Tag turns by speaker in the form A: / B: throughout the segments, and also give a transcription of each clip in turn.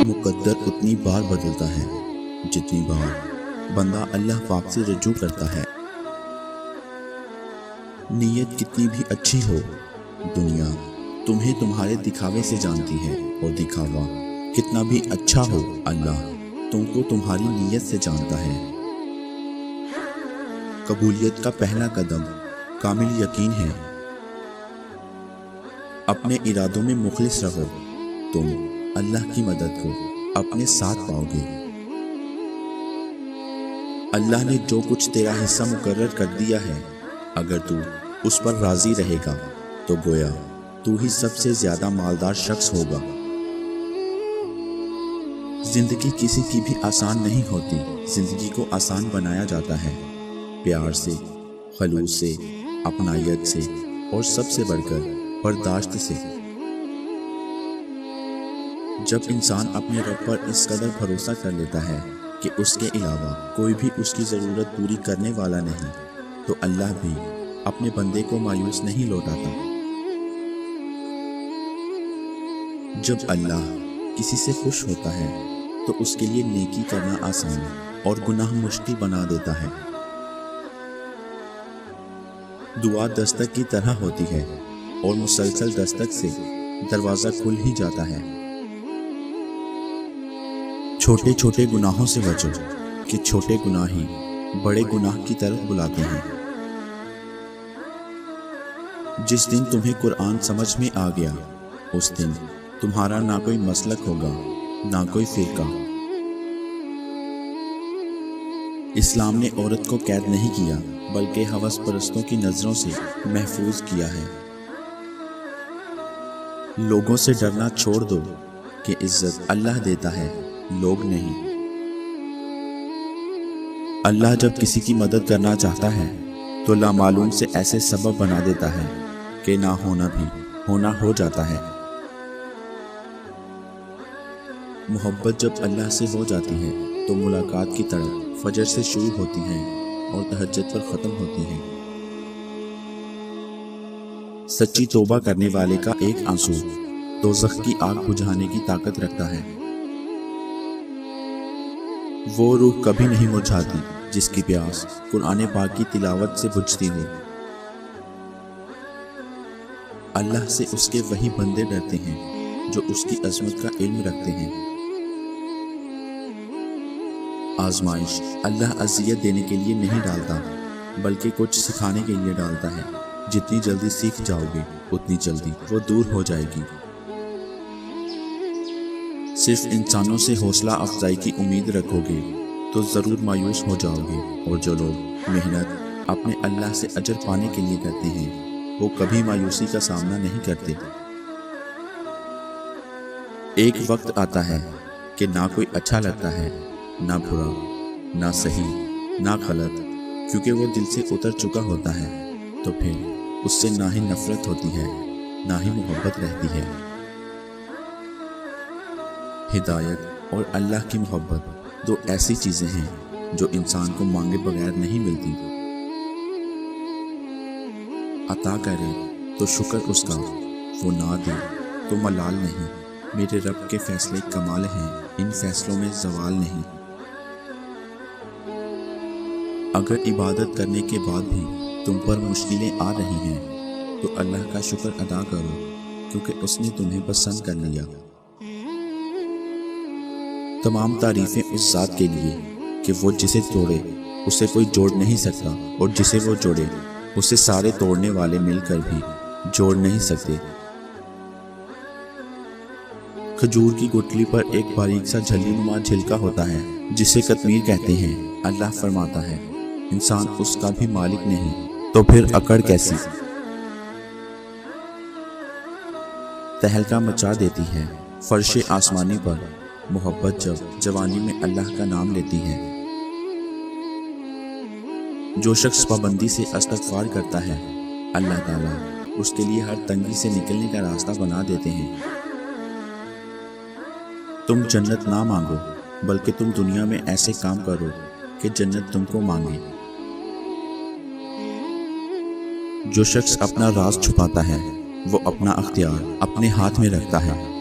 A: مقدر اتنی بار بدلتا ہے جتنی بار بندہ اللہ پاک سے رجوع کرتا ہے۔ نیت کتنی بھی اچھی ہو، دنیا تمہیں تمہارے دکھاوے سے جانتی ہے، اور دکھاوا کتنا بھی اچھا ہو، اللہ تم کو تمہاری نیت سے جانتا ہے۔ قبولیت کا پہلا قدم کامل یقین ہے۔ اپنے ارادوں میں مخلص رہو، تم اللہ کی مدد کو اپنے ساتھ پاؤ گے۔ اللہ نے جو کچھ تیرا حصہ مقرر کر دیا ہے، اگر تو اس پر راضی رہے گا تو گویا تو ہی سب سے زیادہ مالدار شخص ہوگا۔ زندگی کسی کی بھی آسان نہیں ہوتی، زندگی کو آسان بنایا جاتا ہے پیار سے، خلوص سے، اپنائیت سے، اور سب سے بڑھ کر برداشت سے۔ جب انسان اپنے رب پر اس قدر بھروسہ کر لیتا ہے کہ اس کے علاوہ کوئی بھی اس کی ضرورت پوری کرنے والا نہیں، تو اللہ بھی اپنے بندے کو مایوس نہیں لوٹاتا۔ جب اللہ کسی سے خوش ہوتا ہے تو اس کے لیے نیکی کرنا آسان اور گناہ مشکل بنا دیتا ہے۔ دعا دستک کی طرح ہوتی ہے، اور مسلسل دستک سے دروازہ کھل ہی جاتا ہے۔ چھوٹے چھوٹے گناہوں سے بچو، کہ چھوٹے گناہ ہی بڑے گناہ کی طرف بلاتے ہیں۔ جس دن تمہیں قرآن سمجھ میں آ گیا، اس دن تمہارا نہ کوئی مسلک ہوگا، نہ کوئی فرقہ۔ اسلام نے عورت کو قید نہیں کیا، بلکہ ہوس پرستوں کی نظروں سے محفوظ کیا ہے۔ لوگوں سے ڈرنا چھوڑ دو، کہ عزت اللہ دیتا ہے، لوگ نہیں۔ اللہ جب کسی کی مدد کرنا چاہتا ہے تو لامعلوم سے ایسے سبب بنا دیتا ہے کہ نہ ہونا بھی ہونا ہو جاتا ہے۔ محبت جب اللہ سے ہو جاتی ہے تو ملاقات کی تڑپ فجر سے شروع ہوتی ہے اور تہجد پر ختم ہوتی ہے۔ سچی توبہ کرنے والے کا ایک آنسو دوزخ کی آگ بجھانے کی طاقت رکھتا ہے۔ وہ روح کبھی نہیں مرجھاتی جس کی پیاس قرآن پاک کی تلاوت سے بجھتی ہو۔ اللہ سے اس کے وہی بندے ڈرتے ہیں جو اس کی عظمت کا علم رکھتے ہیں۔ آزمائش اللہ اذیت دینے کے لیے نہیں ڈالتا، بلکہ کچھ سکھانے کے لیے ڈالتا ہے۔ جتنی جلدی سیکھ جاؤ گے اتنی جلدی وہ دور ہو جائے گی۔ صرف انسانوں سے حوصلہ افزائی کی امید رکھو گے تو ضرور مایوس ہو جاؤ گے، اور جو لوگ محنت اپنے اللہ سے اجر پانے کے لیے کرتے ہیں وہ کبھی مایوسی کا سامنا نہیں کرتے۔ ایک وقت آتا ہے کہ نہ کوئی اچھا لگتا ہے، نہ برا، نہ صحیح، نہ غلط، کیونکہ وہ دل سے اتر چکا ہوتا ہے۔ تو پھر اس سے نہ ہی نفرت ہوتی ہے، نہ ہی محبت رہتی ہے۔ ہدایت اور اللہ کی محبت دو ایسی چیزیں ہیں جو انسان کو مانگے بغیر نہیں ملتی۔ عطا کرے تو شکر اس کا، وہ نہ دے تو ملال نہیں۔ میرے رب کے فیصلے کمال ہیں، ان فیصلوں میں زوال نہیں۔ اگر عبادت کرنے کے بعد بھی تم پر مشکلیں آ رہی ہیں تو اللہ کا شکر ادا کرو، کیونکہ اس نے تمہیں پسند کر لیا۔ تمام تعریفیں اس ذات کے لیے کہ وہ جسے توڑے اسے کوئی جوڑ نہیں سکتا، اور جسے وہ جوڑے اسے سارے توڑنے والے مل کر بھی جوڑ نہیں سکتے۔ کھجور کی گٹلی پر ایک باریک سا جھلی نما چھلکا ہوتا ہے جسے قطمیر کہتے ہیں۔ اللہ فرماتا ہے انسان اس کا بھی مالک نہیں، تو پھر اکڑ کیسی؟ تہلکہ مچا دیتی ہے فرش آسمانی پر محبت جب جوانی میں اللہ کا نام لیتی ہے۔ جو شخص پابندی سے استغفار کرتا ہے، اللہ تعالیٰ اس کے لیے ہر تنگی سے نکلنے کا راستہ بنا دیتے ہیں۔ تم جنت نہ مانگو، بلکہ تم دنیا میں ایسے کام کرو کہ جنت تم کو مانگے۔ جو شخص اپنا راز چھپاتا ہے وہ اپنا اختیار اپنے ہاتھ میں رکھتا ہے۔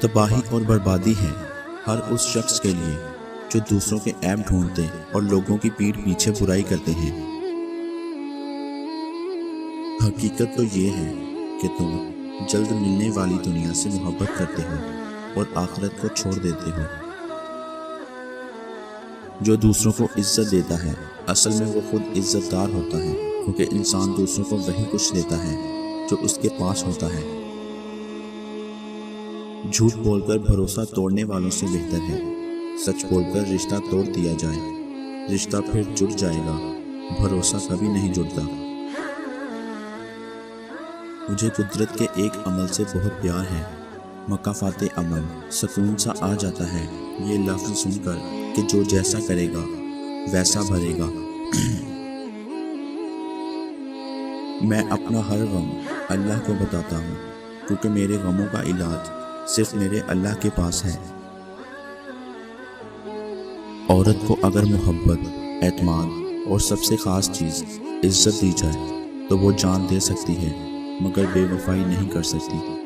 A: تباہی اور بربادی ہے ہر اس شخص کے لیے جو دوسروں کے عیب ڈھونڈتے اور لوگوں کی پیٹھ پیچھے برائی کرتے ہیں۔ حقیقت تو یہ ہے کہ تم جلد ملنے والی دنیا سے محبت کرتے ہو اور آخرت کو چھوڑ دیتے ہو۔ جو دوسروں کو عزت دیتا ہے اصل میں وہ خود عزت دار ہوتا ہے، کیونکہ انسان دوسروں کو وہی کچھ دیتا ہے جو اس کے پاس ہوتا ہے۔ جھوٹ بول کر بھروسہ توڑنے والوں سے بہتر ہے سچ بول کر رشتہ توڑ دیا جائے۔ رشتہ پھر جڑ جائے گا، بھروسہ کبھی نہیں جڑتا۔ مجھے قدرت کے ایک عمل سے بہت پیار ہے، مکافات عمل۔ سکون سا آ جاتا ہے یہ لفظ سن کر کہ جو جیسا کرے گا ویسا بھرے گا۔ میں اپنا ہر غم اللہ کو بتاتا ہوں، کیونکہ میرے غموں کا علاج صرف میرے اللہ کے پاس ہے۔ عورت کو اگر محبت، اعتماد اور سب سے خاص چیز عزت دی جائے تو وہ جان دے سکتی ہے، مگر بے وفائی نہیں کر سکتی۔